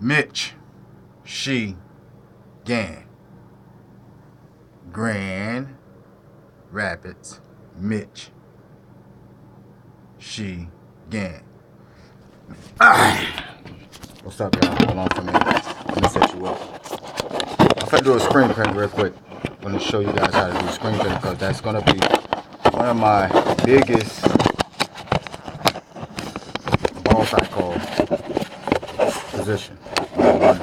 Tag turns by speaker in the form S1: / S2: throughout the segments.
S1: Mitch, she, Gan. Grand Rapids, Mitch, she, Gan. What's up, y'all? Hold on for a minute. Let me set you up. I'm gonna do a screen print real quick. I'm gonna show you guys how to do a screen print because that's gonna be one of my biggest BOSSICOL position.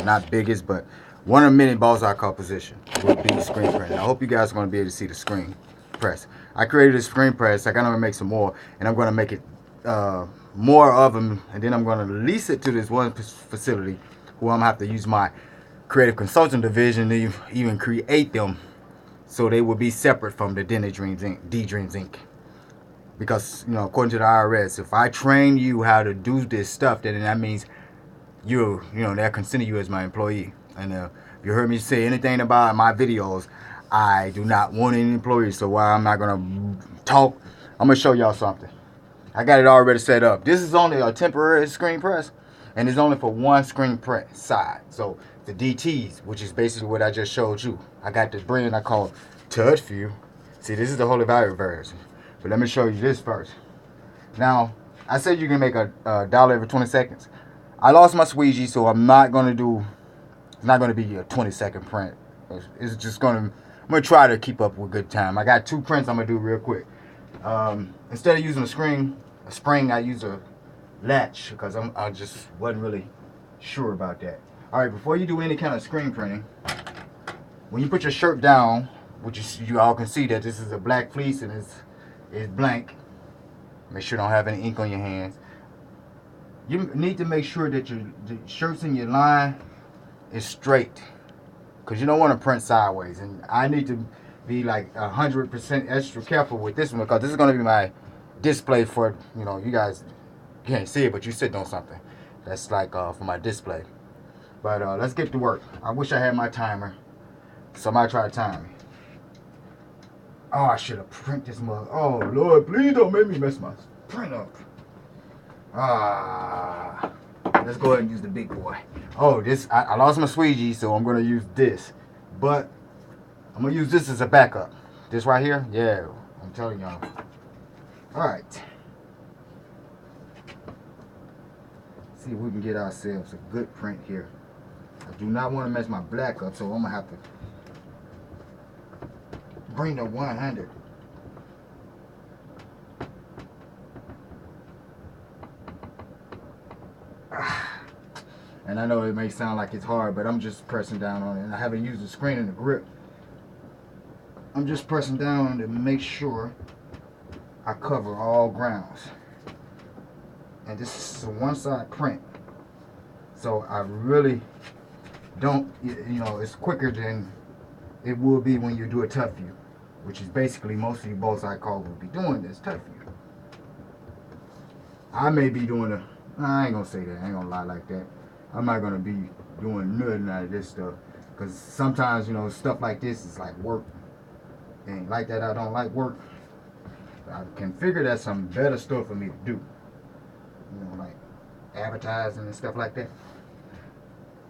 S1: Not biggest, but one of many BOSSICOL position will be screen printing. I hope you guys are going to be able to see the screen press. I created a screen press. I'm going to make some more, and I'm going to make it more of them, and then I'm going to lease it to this one facility where I'm going to have to use my creative consulting division to even create them so they will be separate from the TheDdreamsInc. Because, you know, according to the IRS, if I train you how to do this stuff, then that means they'll consider you as my employee. And if you heard me say anything about my videos, I do not want any employees. So while I'm not going to talk, I'm going to show y'all something. I got it already set up. This is only a temporary screen press, and it's only for one screen print side. So the DTs, which is basically what I just showed you. I got this brand I call TouchView. See, this is the Holy Value version. But let me show you this first. Now, I said you can make a dollar every 20 seconds. I lost my squeegee, so I'm not going to do, it's not going to be a 20-second print. It's just going to, I'm going to try to keep up with good time. I got two prints I'm going to do real quick. Instead of using a spring, I use a latch because I just wasn't really sure about that. All right, before you do any kind of screen printing, when you put your shirt down, which you all can see that this is a black fleece and it's blank. Make sure you don't have any ink on your hands. You need to make sure that the shirts in your line is straight, because you don't want to print sideways. And I need to be like 100% extra careful with this one, because this is going to be my display for, you guys can't see it, but you sitting on something. That's like for my display. But let's get to work. I wish I had my timer. Somebody try to time me. Oh, I should have printed this mug. Oh, Lord, please don't make me mess my print up. Let's go ahead and use the big boy. Oh, I lost my squeegee, so I'm going to use this. But I'm going to use this as a backup. This right here? Yeah, I'm telling y'all. Alright. See if we can get ourselves a good print here. I do not want to mess my black up, so I'm going to have to bring the 100. And I know it may sound like it's hard, but I'm just pressing down on it. And I haven't used the screen and the grip. I'm just pressing down to make sure I cover all grounds. And this is a one-side print. So I really don't, it's quicker than it will be when you do a TouchView, which is basically most of you BOSSICOL will be doing this TouchView. I may be doing I ain't gonna say that, I ain't gonna lie like that. I'm not gonna be doing nothing out of this stuff, because sometimes, stuff like this is like work. And like that, I don't like work. I can figure that's some better stuff for me to do. Like advertising and stuff like that.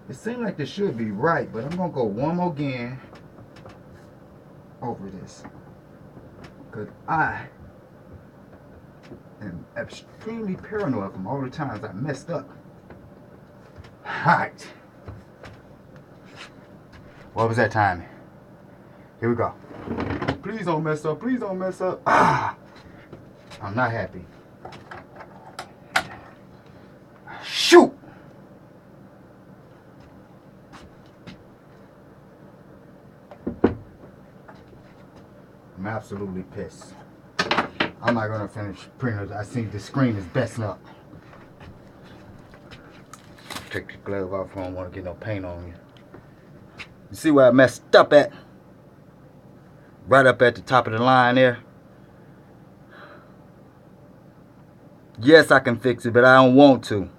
S1: It seems like this should be right, but I'm gonna go one more again over this, because I am extremely paranoid from all the times I messed up. Alright. What was that timing? Here we go. Please don't mess up. Please don't mess up. I'm not happy. Shoot! I'm absolutely pissed. I'm not gonna finish printing. I think the screen is messing up. Take the glove off. I don't want to get no paint on you. You see where I messed up at? Right up at the top of the line there. Yes, I can fix it, but I don't want to.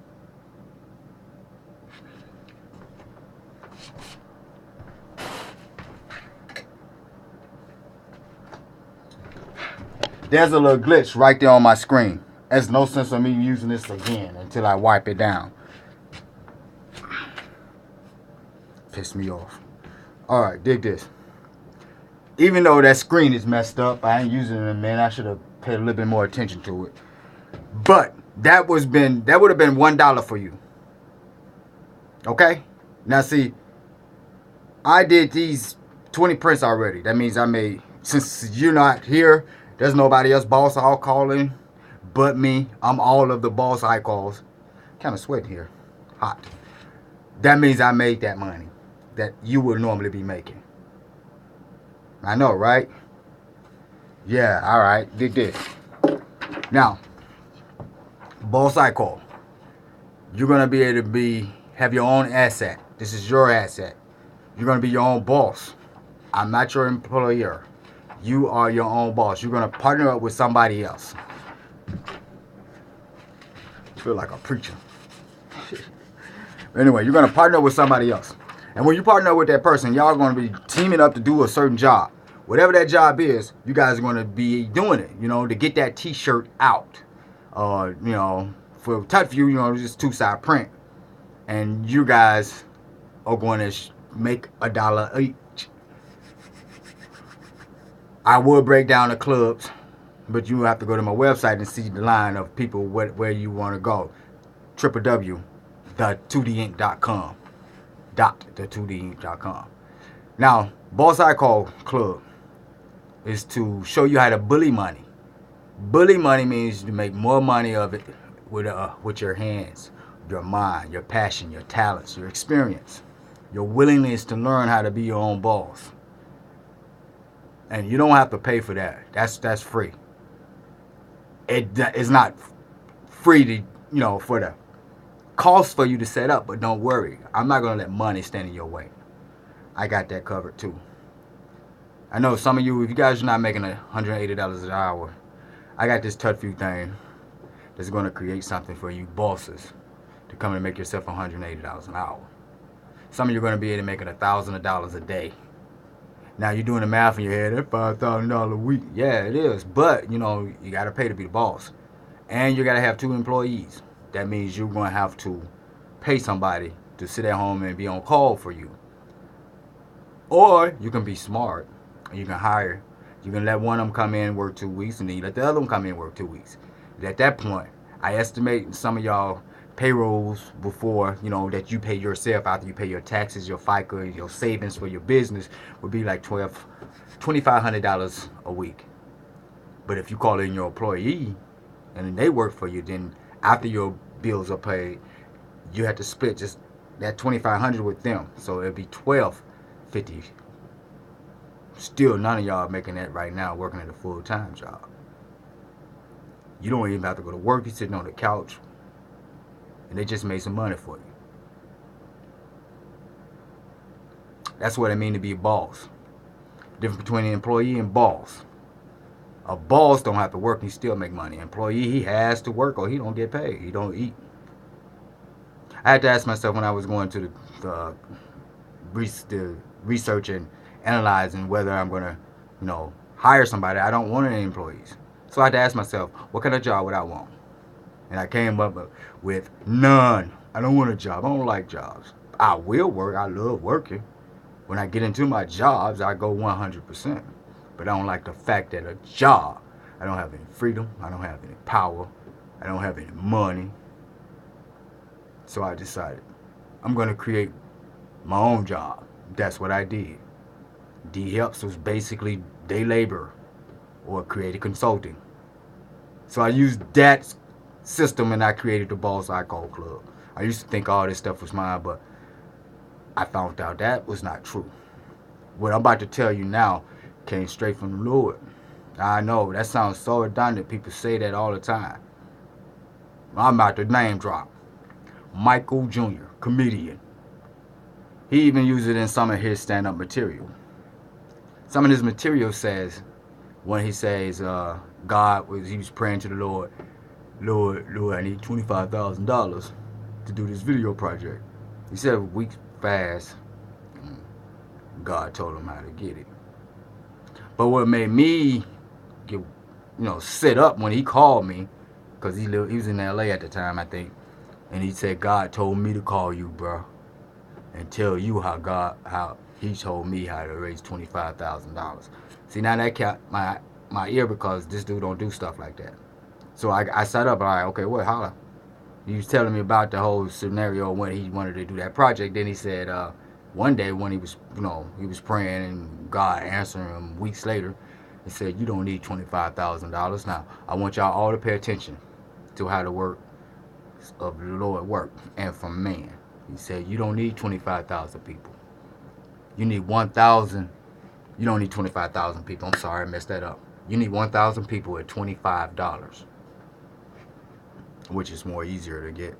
S1: There's a little glitch right there on my screen. There's no sense of me using this again until I wipe it down. pissed me off. Alright, dig this. Even though that screen is messed up, I ain't using it, man. I should have paid a little bit more attention to it. But that would have been $1 for you. Okay? Now see, I did these 20 prints already. That means I made, since you're not here, there's nobody else boss I'll call in but me. I'm all of the boss icons. Kind of sweating here. Hot. That means I made that money that you would normally be making. I know, right? Yeah, alright. Dig this. Now, boss icon. You're going to be able to have your own asset. This is your asset. You're going to be your own boss. I'm not your employer. You are your own boss. You're going to partner up with somebody else. I feel like a preacher. Anyway, you're going to partner with somebody else. And when you partner with that person, y'all are going to be teaming up to do a certain job. Whatever that job is, you guys are going to be doing it, to get that t-shirt out. For touch view, just two-side print. And you guys are going to make $1 each. I will break down the clubs, but you have to go to my website and see the line of people where you want to go. www.The2DVlogREPORT.com. .The2DVlogREPORT.com. Now, Boss Icon Club is to show you how to bully money. Bully money means to make more money of it with your hands, your mind, your passion, your talents, your experience, your willingness to learn how to be your own boss. And you don't have to pay for that. That's free. It's not free to, for the cost for you to set up, but don't worry. I'm not going to let money stand in your way. I got that covered too. I know some of you, if you guys are not making $180 an hour, I got this touch view thing that's going to create something for you bosses to come and make yourself $180 an hour. Some of you are going to be able to make $1,000 a day. Now you're doing the math in your head, that's $5,000 a week. Yeah, it is. But, you got to pay to be the boss. And you got to have 2 employees. That means you're going to have to pay somebody to sit at home and be on call for you. Or you can be smart and you can hire. You can let one of them come in and work 2 weeks, and then you let the other one come in and work 2 weeks. At that point, I estimate some of y'all payrolls before, that you pay yourself after you pay your taxes, your FICA, your savings for your business would be like $2,500 a week. But if you call in your employee and then they work for you, then after your bills are paid, you have to split just that $2,500 with them. So it'd be $1,250. Still, none of y'all making that right now working at a full-time job. You don't even have to go to work. You're sitting on the couch and they just made some money for you. That's what I mean to be a boss. Difference between an employee and boss. A boss don't have to work, he still make money. An employee, he has to work or he don't get paid. He don't eat. I had to ask myself when I was going to the research and analyzing whether I'm going to, hire somebody. I don't want any employees. So I had to ask myself, what kind of job would I want? And I came up with none. I don't want a job. I don't like jobs. I will work. I love working. When I get into my jobs, I go 100%. But I don't like the fact that a job, I don't have any freedom. I don't have any power. I don't have any money. So I decided I'm going to create my own job. That's what I did. D-Helps was basically day labor or creative consulting. So I used that system and I created the Boss Icon Club. I used to think all this stuff was mine, but I found out that was not true. What I'm about to tell you now came straight from the Lord. I know, that sounds so redundant. People say that all the time. I'm about to name drop. Michael Jr., comedian. He even used it in some of his stand-up material. Some of his material says, when he says, he was praying to the Lord, Lord, I need $25,000 to do this video project. He said a week fast, God told him how to get it. But what made me get, sit up when he called me, because he was in LA at the time, I think, and he said, God told me to call you, bro. and tell you how he told me how to raise $25,000. See, now that caught my ear because this dude don't do stuff like that. So I sat up and I, okay, what, holla. He was telling me about the whole scenario when he wanted to do that project. Then he said one day when he was, he was praying and God answering him weeks later, he said, you don't need $25,000. Now, I want y'all all to pay attention to how the work of the Lord work and from man. He said, you don't need 25,000 people. You need 1,000. You don't need 25,000 people. I'm sorry, I messed that up. You need 1,000 people at $25, which is more easier to get.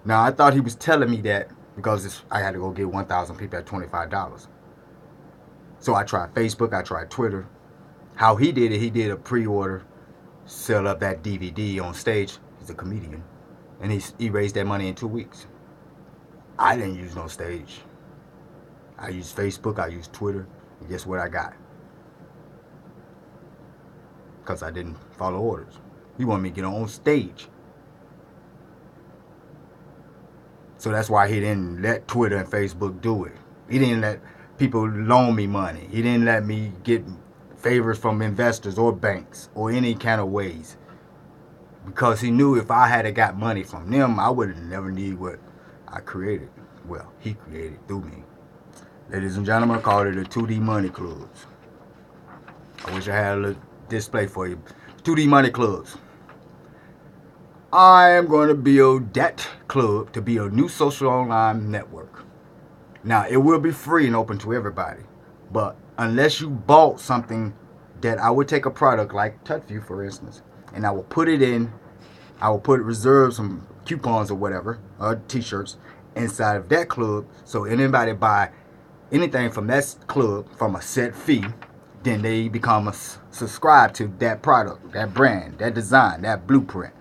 S1: Now, I thought he was telling me that because I had to go get 1,000 people at $25. So I tried Facebook, I tried Twitter. How he did it, he did a pre-order, sell up that DVD on stage. He's a comedian. And he raised that money in 2 weeks. I didn't use no stage. I used Facebook, I used Twitter. And guess what I got? Because I didn't follow orders. He wanted me to get on stage. So that's why he didn't let Twitter and Facebook do it. He didn't let people loan me money. He didn't let me get favors from investors or banks or any kind of ways. Because he knew if I had got money from them, I would have never need what I created. Well, he created through me. Ladies and gentlemen, I call it the 2D Money Clubs. I wish I had a little display for you. 2D Money Clubs. I am going to build that club to be a new social online network. Now, it will be free and open to everybody. But unless you bought something that I would take a product like TouchView, for instance, and I will put it in, I will reserve some coupons or whatever, or t-shirts inside of that club. So anybody buy anything from that club from a set fee, then they become a subscribe to that product, that brand, that design, that blueprint.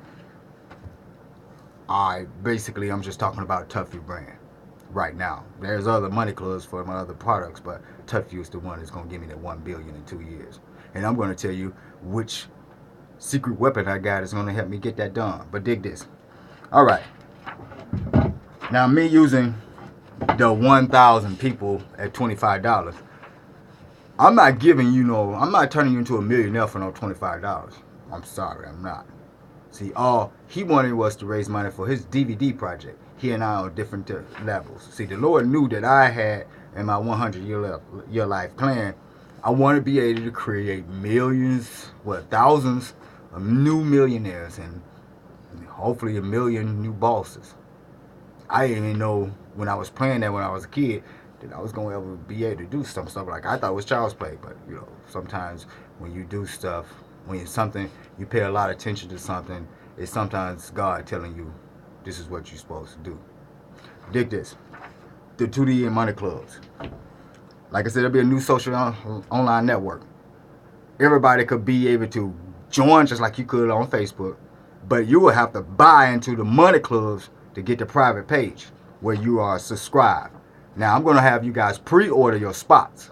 S1: Basically, I'm just talking about TouchView brand right now. There's other money clubs for my other products, but TouchView is the one that's going to give me that 1 billion in 2 years. And I'm going to tell you which secret weapon I got is going to help me get that done. But dig this. All right. Now, me using the 1,000 people at $25, I'm not giving you I'm not turning you into a millionaire for no $25. I'm sorry, I'm not. See, all he wanted was to raise money for his DVD project. He and I are on different levels. See, the Lord knew that I had in my 100-year life plan, I want to be able to create millions, thousands of new millionaires and hopefully a million new bosses. I didn't even know when I was playing that when I was a kid that I was going to ever be able to do some stuff like I thought it was child's play. But, sometimes when you do stuff, when it's something, you pay a lot of attention to something, it's sometimes God telling you this is what you're supposed to do. Dig this. The 2D and Money Clubs. Like I said, there'll be a new social online network. Everybody could be able to join just like you could on Facebook, but you will have to buy into the money clubs to get the private page where you are subscribed. Now, I'm going to have you guys pre-order your spots,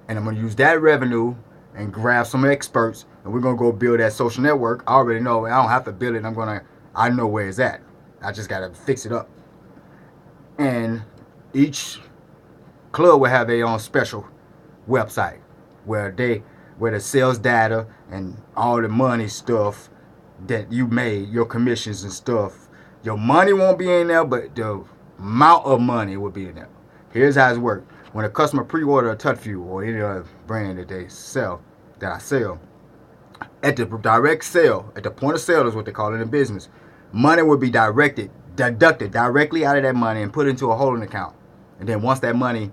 S1: and I'm going to use that revenue and grab some experts, and we're going to go build that social network. I already know. I don't have to build it. I know where it's at. I just got to fix it up. And each club will have their own special website where the sales data and all the money stuff that you made, your commissions and stuff, your money won't be in there, but the amount of money will be in there. Here's how it works. When a customer pre-order a TouchView or any other brand that I sell, at the direct sale, at the point of sale is what they call it in business, money will be deducted directly out of that money and put into a holding account. And then once that money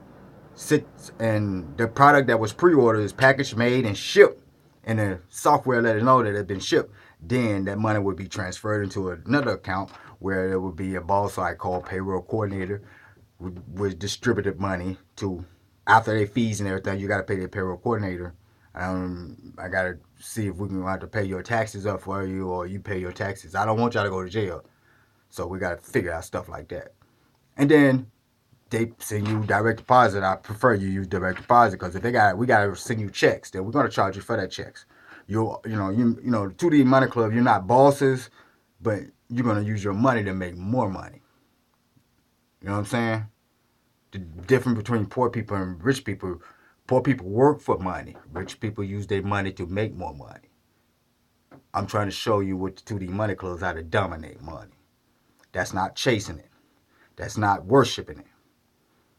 S1: sits and the product that was pre-ordered is packaged, made, and shipped, and the software let it know that it's been shipped, then that money would be transferred into another account where there would be a boss I call payroll coordinator with distributed money to, after their fees and everything, you got to pay the payroll coordinator. I got to see if we can have to pay your taxes up for you or you pay your taxes. I don't want y'all to go to jail. So we got to figure out stuff like that. And then they send you direct deposit. I prefer you use direct deposit because if we got to send you checks, then we're going to charge you for that checks. The 2D Money Club, you're not bosses, but you're going to use your money to make more money. You know what I'm saying? The difference between poor people and rich people. Poor people work for money. Rich people use their money to make more money. I'm trying to show you with the 2D money clubs how to dominate money. That's not chasing it. That's not worshiping it.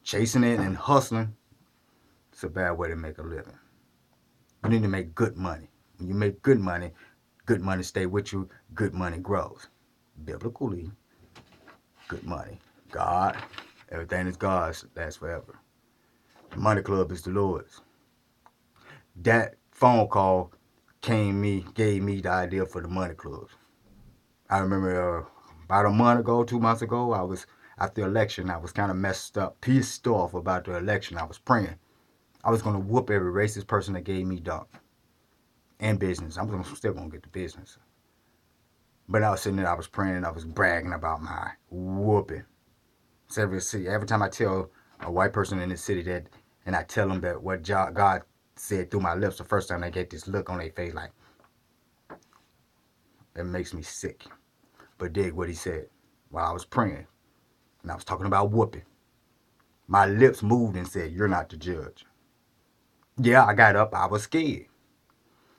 S1: Chasing it and hustling, it's a bad way to make a living. You need to make good money. When you make good money stay with you, good money grows. Biblically, good money. God, everything is God's, lasts forever. The money club is the Lord's. That phone call gave me the idea for the money clubs. I remember about a month ago, 2 months ago, I was after the election. I was kind of messed up, pissed off about the election. I was praying. I was gonna whoop every racist person that gave me dump and business. I'm still gonna get the business. But I was sitting there, I was praying, and I was bragging about my whooping. So every time I tell a white person in the city that, and I tell them that what God said through my lips, the first time they get this look on their face, like, it makes me sick. But dig what he said while I was praying, and I was talking about whooping. My lips moved and said, "You're not the judge." Yeah, I got up. I was scared.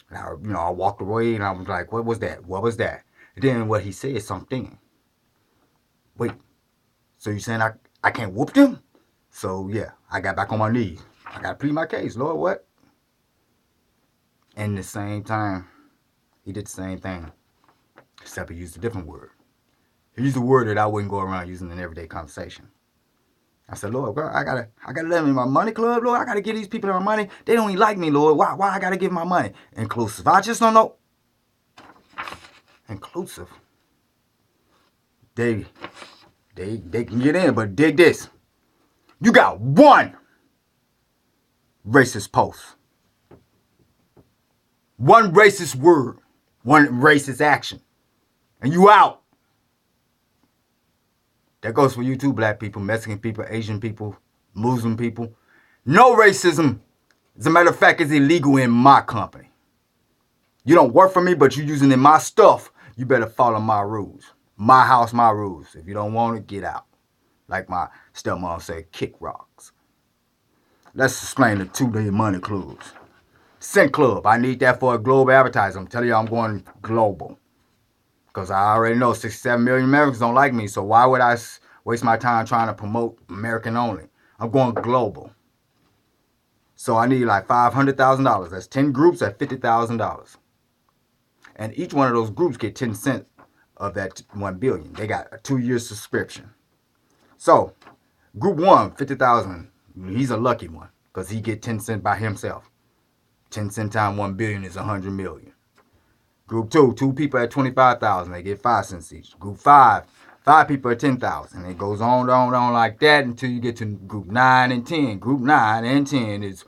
S1: And I walked away, and I was like, "What was that? What was that?" And then what he said, something. Wait, so you saying I can't whoop them? So yeah, I got back on my knees. I got to plead my case, Lord. What? And at the same time, he did the same thing, except he used a different word. He used a word that I wouldn't go around using in everyday conversation. I said, "Lord, girl, I gotta let them in my money club, Lord. I gotta give these people their money. They don't even like me, Lord. Why I gotta give my money? Inclusive. I just don't know." Inclusive. They can get in, but dig this. You got one racist post. One racist word. One racist action. And you out. That goes for you too, black people, Mexican people, Asian people, Muslim people. No racism. As a matter of fact, it's illegal in my company. You don't work for me, but you're using in my stuff. You better follow my rules. My house, my rules. If you don't want it, get out. Like my stepmom said, kick rocks. Let's explain the 2D money clubs. Sync Club. I need that for a global advertising. I'm telling you, I'm going global. Because I already know 67 million Americans don't like me. So why would I waste my time trying to promote American only? I'm going global. So I need like $500,000. That's 10 groups at $50,000. And each one of those groups get 10 cents of that 1 billion. They got a 2-year subscription. So group 1, 50,000. He's a lucky one because he get 10 cents by himself. 10 cents times 1 billion is 100 million. Group 2, 2 people at 25,000. They get 5 cents each. Group 5, 5 people at 10,000. It goes on like that until you get to group 9 and 10. Group 9 and 10 is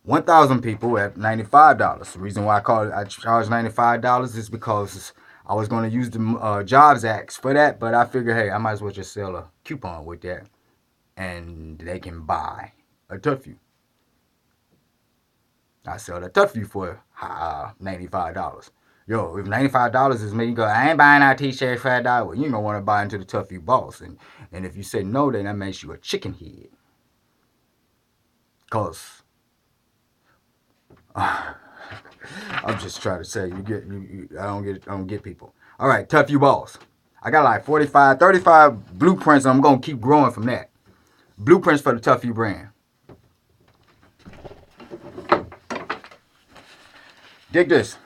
S1: 1,000 people at $95. The reason why I charge $95 is because I was going to use the Jobs Act for that, but I figured, hey, I might as well just sell a coupon with that, and they can buy a Tuffy. I sell the Tuffy for $95. Yo, if $95 is me, you go, I ain't buying our t-shirt for $5. Well, you don't want to buy into the Tuffy boss, and if you say no, then that makes you a chicken head. Cause I'm just trying to say, I don't get people. All right, Tuffy boss. I got like 45, 35 blueprints, and I'm gonna keep growing from that. Blueprints for the Tuffy brand. Dig this.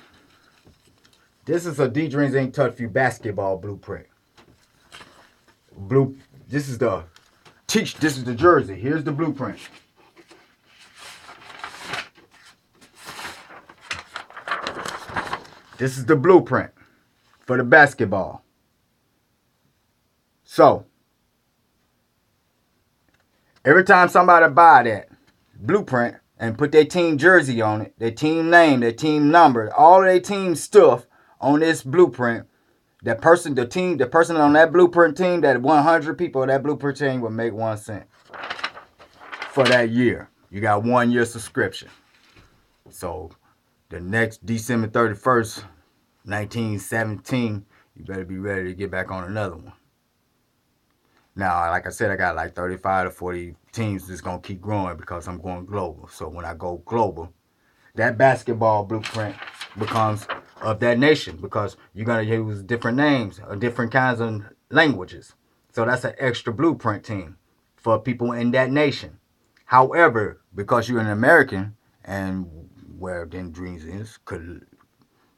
S1: This is a TheDreamsInc Tuffy basketball blueprint. This is the jersey. Here's the blueprint. This is the blueprint for the basketball. So, every time somebody buy that blueprint and put their team jersey on it, their team name, their team number, all of their team stuff on this blueprint, the person on that blueprint team, that 100 people, that blueprint team will make 1 cent for that year. You got 1 year subscription. So the next December 31st, 1917, you better be ready to get back on another one. Now, like I said, I got like 35 to 40 teams that's going to keep growing because I'm going global. So when I go global, that basketball blueprint becomes of that nation because you're going to use different names or different kinds of languages. So that's an extra blueprint team for people in that nation. However, because you're an American and where TheDreams is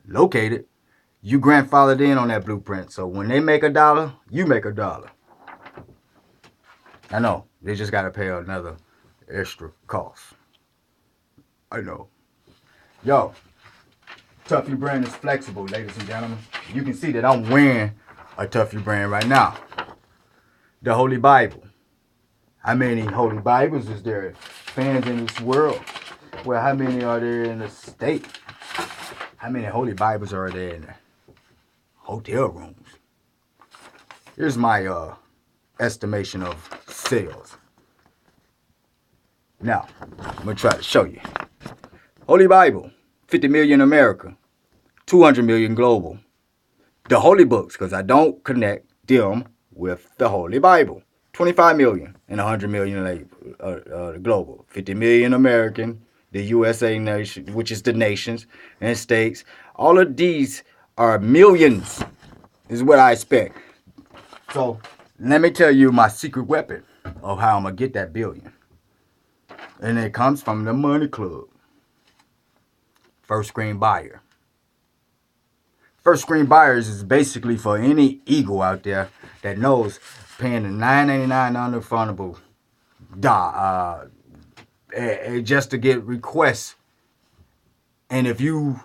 S1: located, you grandfathered in on that blueprint. So when they make $1, you make $1. I know. They just got to pay another extra cost. I know. Yo, Tuffy brand is flexible, ladies and gentlemen. You can see that I'm wearing a Tuffy brand right now. The Holy Bible. How many Holy Bibles is there fans in this world? Well, how many are there in the state? How many Holy Bibles are there in the hotel rooms? Here's my estimation of sales. Now, I'm going to try to show you. Holy Bible, 50 million America, 200 million global. The Holy Books, because I don't connect them with the Holy Bible. 25 million and 100 million global. 50 million American, the USA nation, which is the nations and states. All of these are millions, is what I expect. So let me tell you my secret weapon of how I'm going to get that billion. And it comes from the Money Club. First screen buyer. First screen buyers is basically for any eagle out there that knows paying the $9.99 unrefundable just to get requests. And if you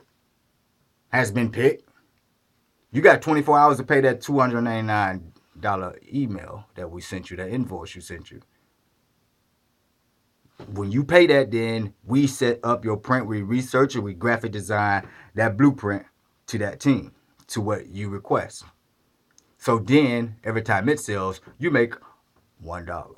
S1: has been picked, you got 24 hours to pay that $299 email that we sent you, that invoice you sent you. When you pay that, then we set up your print, we research it, we graphic design that blueprint to that team, to what you request. So then, every time it sells, you make $1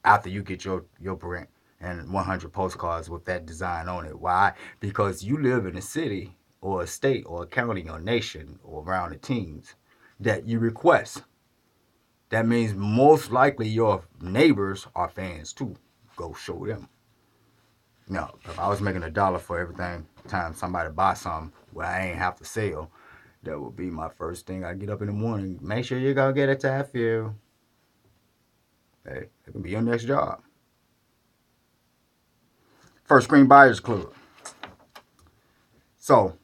S1: after you get your print and 100 postcards with that design on it. Why? Because you live in a city or a state or a county or nation or around the teams that you request. That means most likely your neighbors are fans too. Go show them. No, if I was making $1 for everything time somebody buy something where I ain't have to sell, that would be my first thing. I get up in the morning. Make sure you go get a tattoo. Hey, it can be your next job. First Screen Buyers Club. So,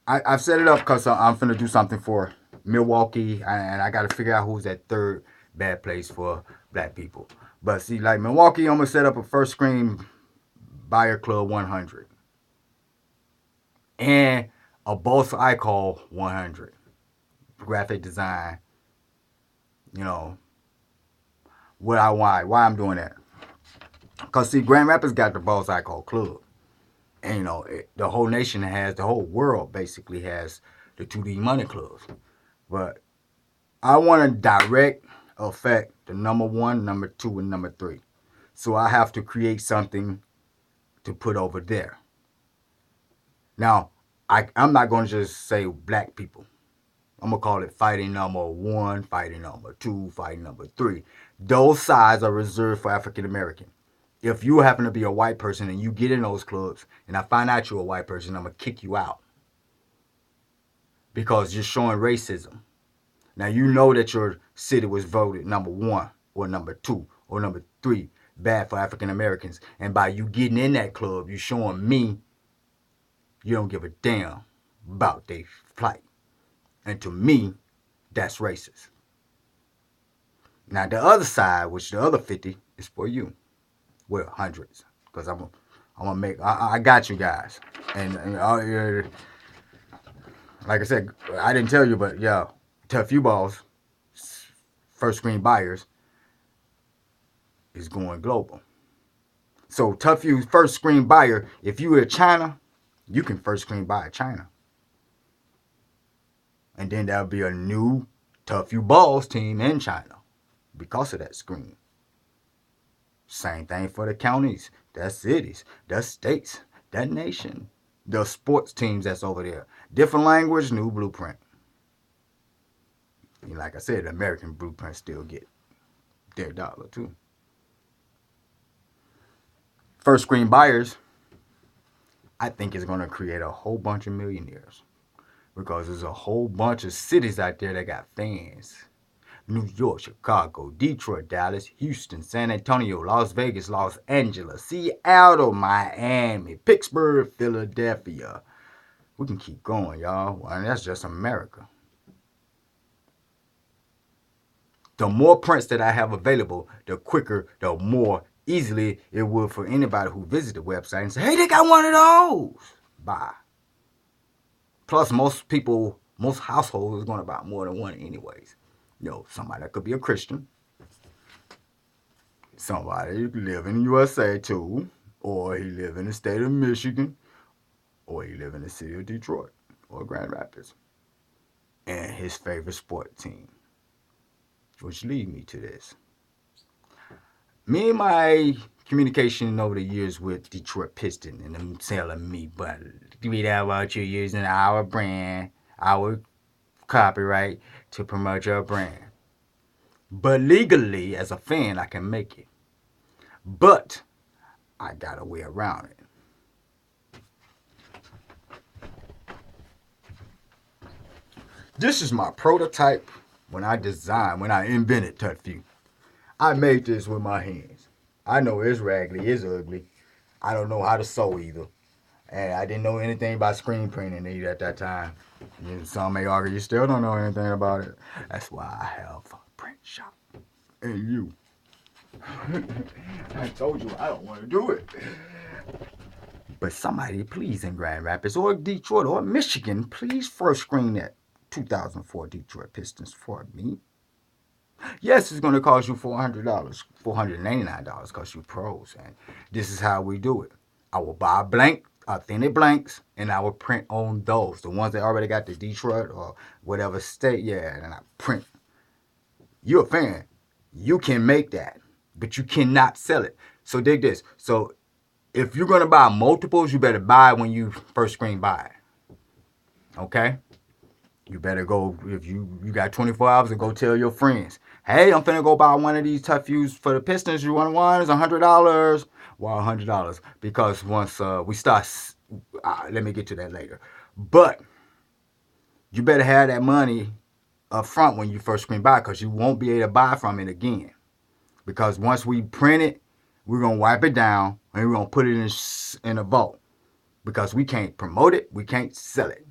S1: I've set it up because I'm finna do something for Milwaukee, and I got to figure out who's that third bad place for black people. But see, like Milwaukee, I'm gonna set up a First Screen Buyer Club 100 and a BOSSICOL 100 graphic design. You know why I'm doing that? Because see, Grand Rapids got the BOSSICOL Club. And, you know, the whole nation has, the whole world basically has the 2D Money Clubs. But I want to direct affect the number 1, number 2, and number 3. So I have to create something to put over there. Now, I'm not going to just say black people. I'm going to call it fighting number 1, fighting number 2, fighting number 3. Those sides are reserved for African American. If you happen to be a white person and you get in those clubs and I find out you're a white person, I'm going to kick you out. Because you're showing racism. Now, you know that your city was voted number 1 or number 2 or number 3 bad for African Americans. And by you getting in that club, you're showing me you don't give a damn about their plight. And to me, that's racist. Now, the other side, which the other 50, is for you. Well, hundreds, because I'm gonna make. I got you guys, and like I said, I didn't tell you, but yeah, Tough U Balls, First Screen Buyers, is going global. So Tough U First Screen Buyer, if you were China, you can first screen buy China, and then there'll be a new Tough U Balls team in China because of that screen. Same thing for the counties, the cities, the states, that nation, the sports teams that's over there. Different language, new blueprint. And like I said, the American blueprints still get their dollar too. First screen buyers, I think is going to create a whole bunch of millionaires because there's a whole bunch of cities out there that got fans. New York, Chicago, Detroit, Dallas, Houston, San Antonio, Las Vegas, Los Angeles, Seattle, Miami, Pittsburgh, Philadelphia. We can keep going, y'all. And that's just America. The more prints that I have available, the quicker, the more easily it would for anybody who visit the website and say, hey, they got one of those. Buy. Plus, most people, most households is going to buy more than one anyways. You know, somebody that could be a Christian. Somebody live in the USA too. Or he live in the state of Michigan. Or he live in the city of Detroit. Or Grand Rapids. And his favorite sport team. Which leads me to this. Me and my communication over the years with Detroit Pistons and them telling me, but we don't want you using our brand, our copyright to promote your brand. But legally, as a fan, I can make it. But I got a way around it. This is my prototype when I invented TutView. I made this with my hands. I know it's raggedy, it's ugly. I don't know how to sew either. And I didn't know anything about screen printing either at that time. And some may argue you still don't know anything about it. That's why I have a print shop. And you. I told you I don't want to do it. But somebody please in Grand Rapids or Detroit or Michigan, please first screen that 2004 Detroit Pistons for me. Yes, it's going to cost you $400, $499 because you pros. And this is how we do it. I will buy authentic blanks, and I will print on those. The ones that already got the Detroit or whatever state, yeah, and I print. You're a fan. You can make that, but you cannot sell it. So dig this. So if you're going to buy multiples, you better buy when you first screen buy it. Okay? You better go, if you got 24 hours, and go tell your friends, hey, I'm finna go buy one of these TutViews for the Pistons. You want one? It's $100. Well, $100. Because once we start, let me get to that later. But you better have that money up front when you first screen buy, because you won't be able to buy from it again. Because once we print it, we're going to wipe it down and we're going to put it in a vault. Because we can't promote it, we can't sell it.